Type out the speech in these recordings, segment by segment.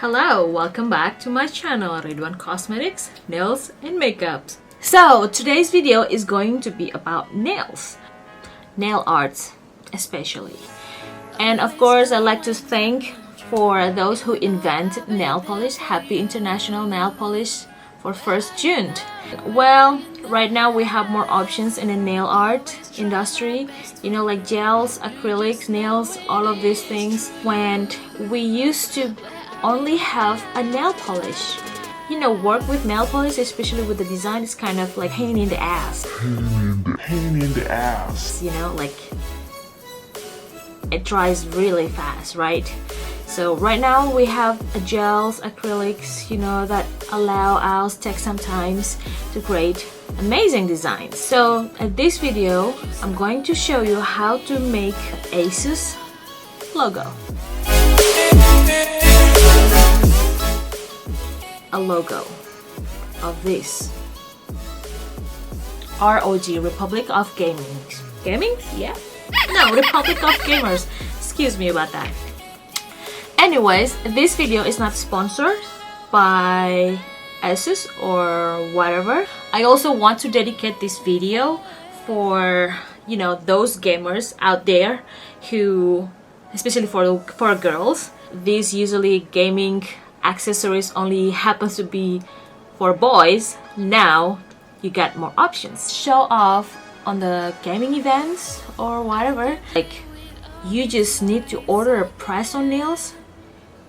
Hello, welcome back to my channel, Ridwan Cosmetics, Nails and Makeups. So today's video is going to be about nails, nail arts especially. And of course, I'd like to thank for those who invented nail polish. Happy International Nail Polish for 1st June. Well, right now we have more options in the nail art industry, you know, like gels, acrylics, nails, all of these things. When we used to only have a nail polish, you know, work with nail polish, especially with the design, is kind of like pain in the ass. Pain in the ass. You know, like it dries really fast, right? So right now we have gels, acrylics, you know, that allow us take some time to create amazing designs. So in this video, I'm going to show you how to make Asus logo. A logo of this ROG, Republic of Gaming. Gaming? Yeah. No, Republic of Gamers. Excuse me about that. Anyways, this video is not sponsored by Asus or whatever. I also want to dedicate this video for, you know, those gamers out there who, especially for girls, these usually gaming accessories only happens to be for boys. Now you got more options. Show off on the gaming events or whatever. Like, you just need to order a press-on nails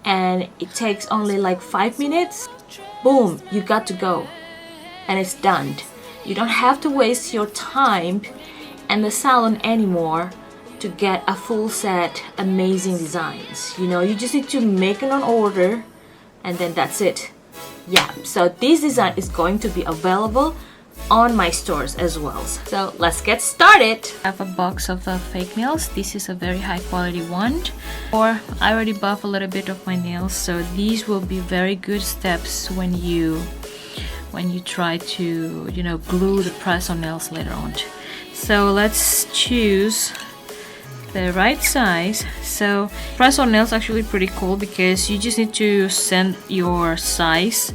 and it takes only like 5 minutes. Boom, you got to go and it's done. You don't have to waste your time in the salon anymore to get a full set amazing designs. You know, you just need to make an order and then that's it. Yeah, so this design is going to be available on my stores as well. So let's get started. I have a box of fake nails. This is a very high quality one. Or I already buff a little bit of my nails, so these will be very good steps when you try to, you know, glue the press-on nails later on. So let's choose the right size. So press-on nails actually pretty cool because you just need to send your size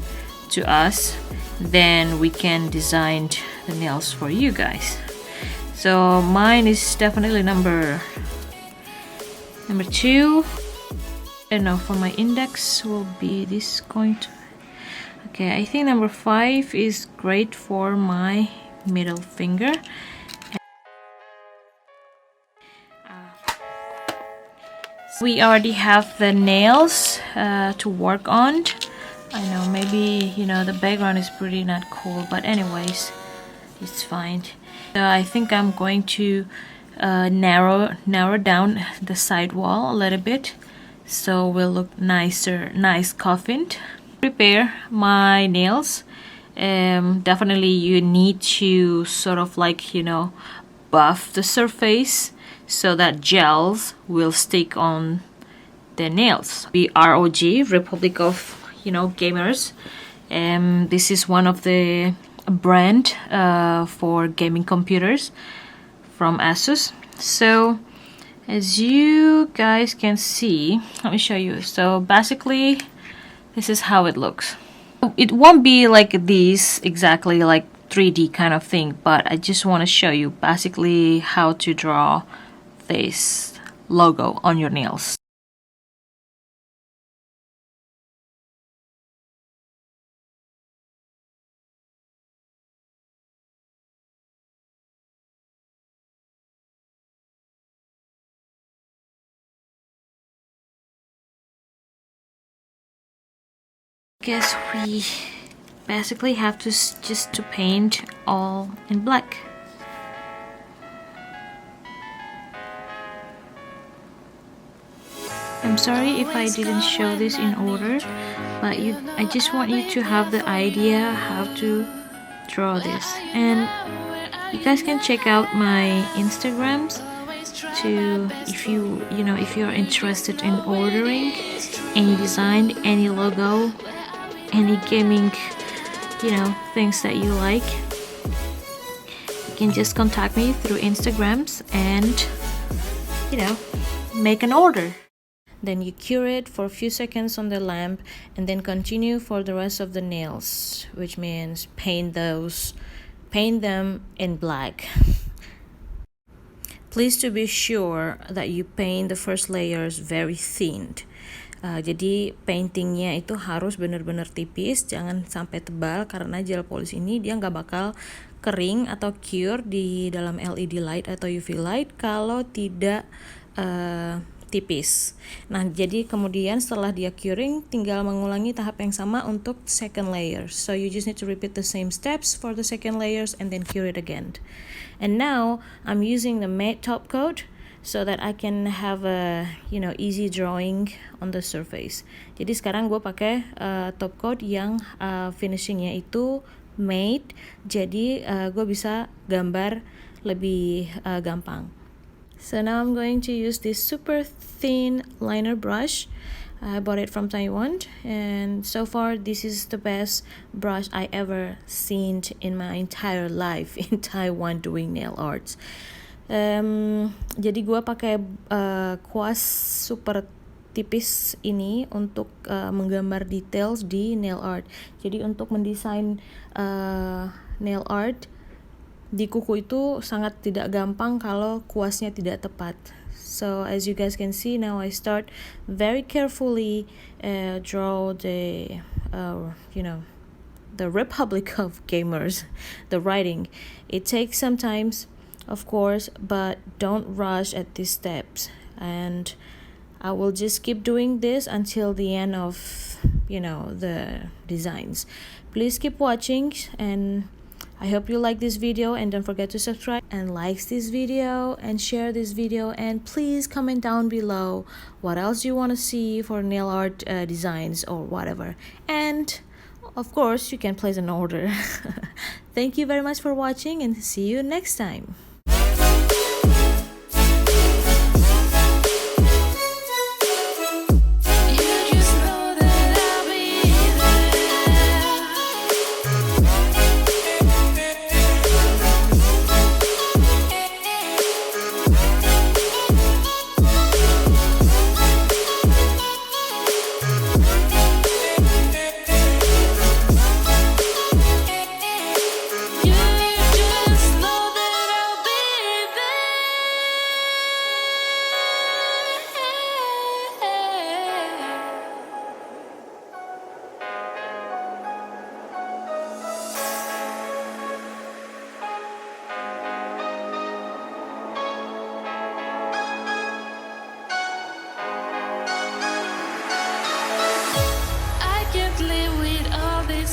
to us, then we can design the nails for you guys. So mine is definitely number 2. And now for my index will be this going to, okay, I think number 5 is great for my middle finger. We already have the nails to work on. I know, maybe, you know, the background is pretty not cool, but anyways, it's fine. I think I'm going to narrow down the side wall a little bit, so will look nice coffined. Prepare my nails. Definitely you need to sort of like, you know, buff the surface so that gels will stick on the nails. The ROG, Republic of, you know, gamers. This is one of the brand for gaming computers from Asus. So as you guys can see, let me show you. So basically this is how it looks. It won't be like this exactly like 3D kind of thing, but I just want to show you basically how to draw this logo on your nails. Guess we basically have to just to paint all in black. I'm sorry if I didn't show this in order, but I just want you to have the idea how to draw this. And you guys can check out my Instagrams to, if you're interested in ordering any design, any logo, any gaming, you know, things that you like. You can just contact me through Instagrams and, you know, make an order. then you cure it for a few seconds on the lamp, and then continue for the rest of the nails, which means paint them in black. Please to be sure that you paint the first layers very thin. Jadi paintingnya itu harus benar-benar tipis, jangan sampai tebal, karena gel polish ini dia nggak bakal kering atau cure di dalam LED light atau UV light kalau tidak tipis. Nah, jadi kemudian setelah dia curing, tinggal mengulangi tahap yang sama untuk second layer. So you just need to repeat the same steps for the second layers and then cure it again. And now I'm using the matte top coat so that I can have a easy drawing on the surface. Jadi sekarang gue pakai top coat yang finishingnya itu matte, jadi gue bisa gambar lebih gampang. So now I'm going to use this super thin liner brush. I bought it from Taiwan, and so far this is the best brush I ever seen in my entire life in Taiwan doing nail arts. Jadi gue pakai kuas super tipis ini untuk menggambar details di nail art. Jadi untuk mendesain nail art di kuku itu sangat tidak gampang kalau kuasnya tidak tepat. So as you guys can see, now I start very carefully draw the the Republic of Gamers, the writing. It takes some time, of course, but don't rush at these steps. And I will just keep doing this until the end of the designs. Please keep watching, and I hope you like this video, and don't forget to subscribe and like this video and share this video, and please comment down below what else you want to see for nail art designs or whatever. And of course you can place an order. Thank you very much for watching, and see you next time.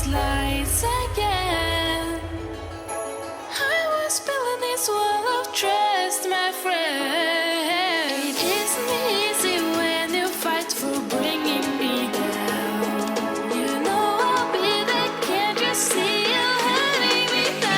Lights again. I was building this wall of trust, my friend. It isn't easy when you fight for bringing me down. You know I'll be there, can't you see you letting me down?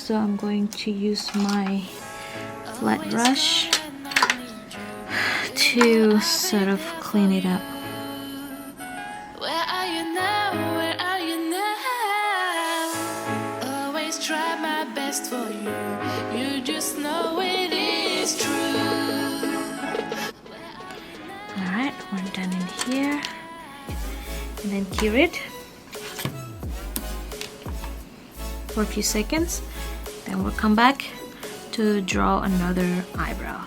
So I'm going to use my flat brush to sort of clean it up. Where are you now? Where are you now? Always try my best for you. You just know and then cure it for a few seconds. Then we'll come back to draw another eyebrow.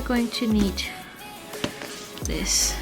Going to need this.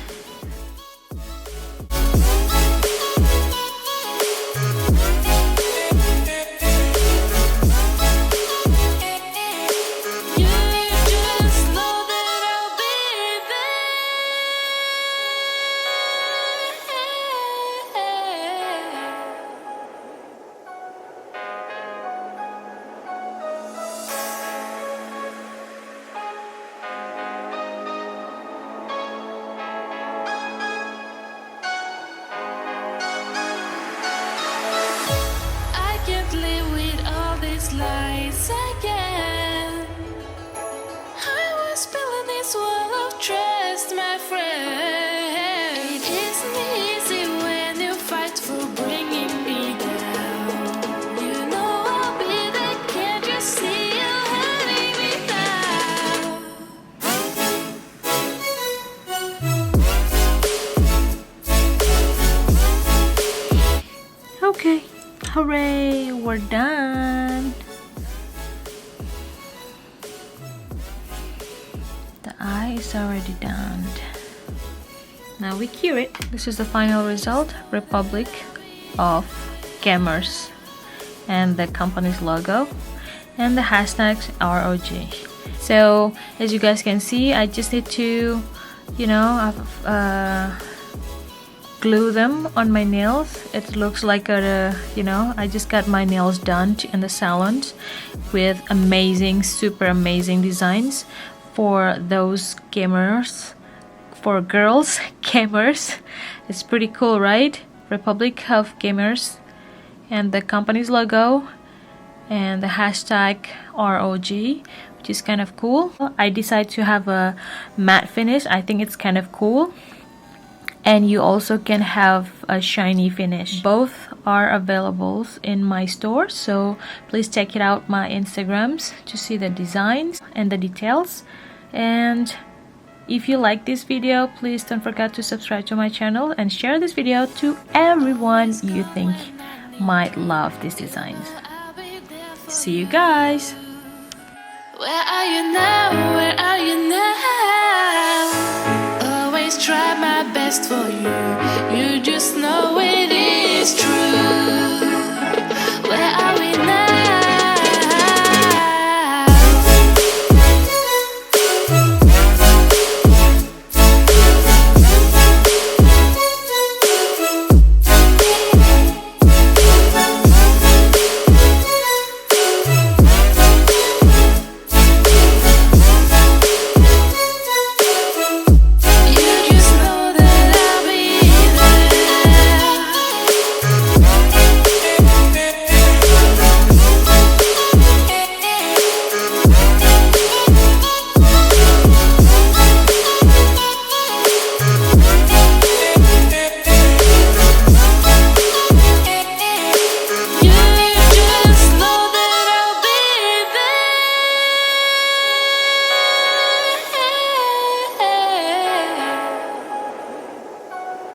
Lights again. I was building this wall of trust, my friend. It isn't easy when you fight for bringing me down. You know I'll be there, can't you see you letting me down? Okay, hooray, we're done. The eye is already done. Now we cure it. This is the final result, Republic of Gamers, and the company's logo and the hashtags ROG. So as you guys can see, I just need to, you know, glue them on my nails. It looks like a, you know, I just got my nails done in the salons with amazing, super amazing designs for those gamers, for girls gamers. It's pretty cool, right? Republic of Gamers, and the company's logo and the hashtag ROG, which is kind of cool. I decided to have a matte finish. I think it's kind of cool. And you also can have a shiny finish. Both are available in my store, so please check it out my Instagrams to see the designs and the details. And if you like this video, please don't forget to subscribe to my channel and share this video to everyone you think might love these designs. See you guys! Where are you now?